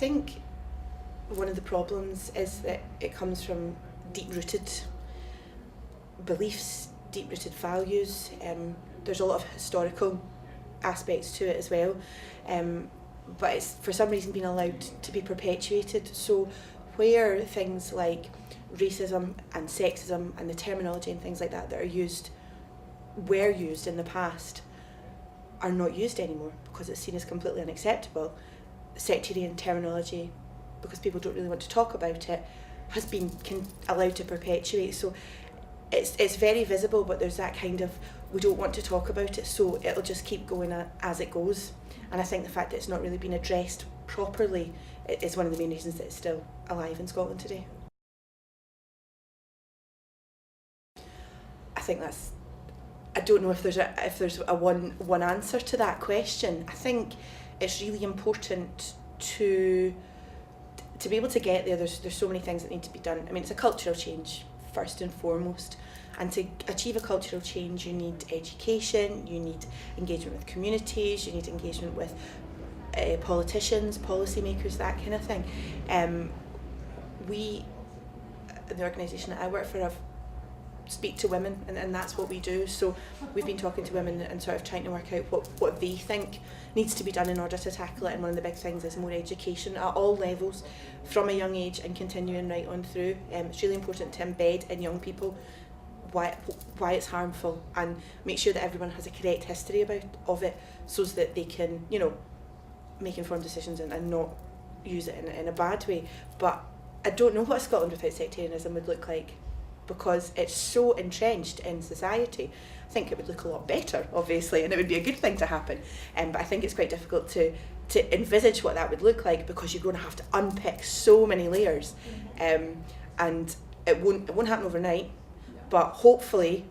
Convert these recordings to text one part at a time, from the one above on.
think one of the problems is that it comes from deep-rooted beliefs, deep-rooted values. There's a lot of historical aspects to it as well, but it's for some reason been allowed to be perpetuated. So where things like racism and sexism and the terminology and things like that were used in the past are not used anymore because it's seen as completely unacceptable. Sectarian terminology, because people don't really want to talk about it, has been allowed to perpetuate. So it's very visible, but there's that kind of, we don't want to talk about it, so it'll just keep going as it goes. And I think the fact that it's not really been addressed properly is one of the main reasons that it's still alive in Scotland today. I think I don't know if there's a one answer to that question. I think it's really important to be able to get there. There's so many things that need to be done. I mean, it's a cultural change first and foremost, and to achieve a cultural change you need education, you need engagement with communities, you need engagement with politicians, policymakers, that kind of thing. We, in the organisation that I work for, speak to women, and that's what we do. So we've been talking to women and sort of trying to work out what they think needs to be done in order to tackle it, and one of the big things is more education at all levels from a young age and continuing right on through. It's really important to embed in young people why it's harmful and make sure that everyone has a correct history of it, so that they can, make informed decisions and not use it in a bad way. But I don't know what Scotland without sectarianism would look like, because it's so entrenched in society. I think it would look a lot better, obviously, and it would be a good thing to happen. But I think it's quite difficult to envisage what that would look like, because you're going to have to unpick so many layers, and it won't happen overnight. But hopefully,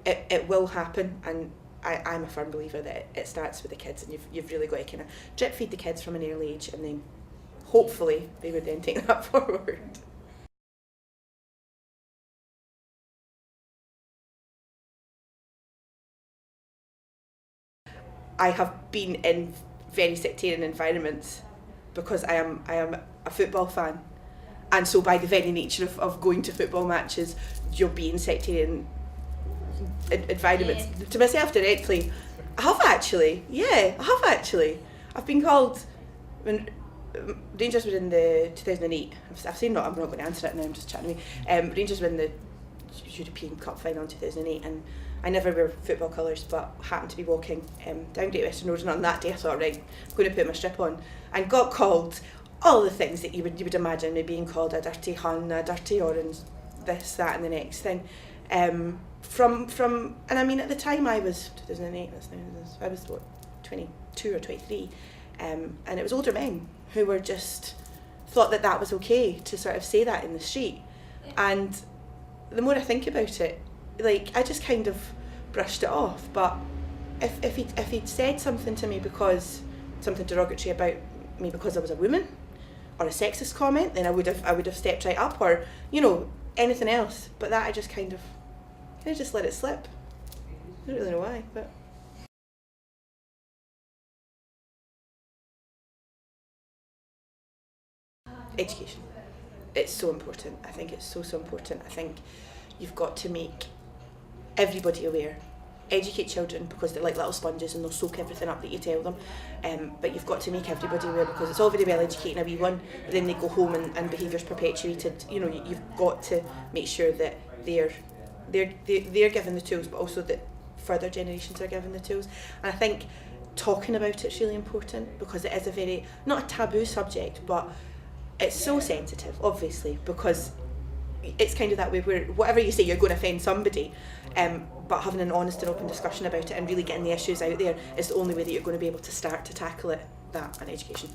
it will happen. And I'm a firm believer that it starts with the kids, and you've really got to kind of drip feed the kids from an early age, and then hopefully they would then take that forward. I have been in very sectarian environments because I am a football fan, and so by the very nature of going to football matches, you'll be in sectarian environments. Yeah. To myself directly, I have actually. I've been called when Rangers were in the 2008. I've seen I'm not going to answer it now. I'm just chatting to me. Rangers were in the European Cup final in 2008, and I never wear football colours, but happened to be walking down Great Western Road, and on that day I thought, right, I'm going to put my strip on, and got called all the things that you would imagine me being called: a dirty Hun, a dirty orange, this, that, and the next thing. From and I mean, at the time I was 2008. I was 22 or 23, and it was older men who were just thought that was okay to sort of say that in the street. And the more I think about it, like, I just kind of brushed it off. But if he'd said something to me, because something derogatory about me because I was a woman, or a sexist comment, then I would have stepped right up, or anything else. But that I just kind of just let it slip. I don't really know why, but. Education. It's so important. I think it's so important. I think you've got to make everybody aware. Educate children, because they're like little sponges and they'll soak everything up that you tell them. But you've got to make everybody aware, because it's all very well educating a wee one, but then they go home and behaviour's perpetuated. You've got to make sure that they're given the tools, but also that further generations are given the tools. And I think talking about it's really important, because it is a very, not a taboo subject, but it's so sensitive, obviously, because it's kind of that way where whatever you say, you're going to offend somebody, but having an honest and open discussion about it and really getting the issues out there is the only way that you're going to be able to start to tackle that and education.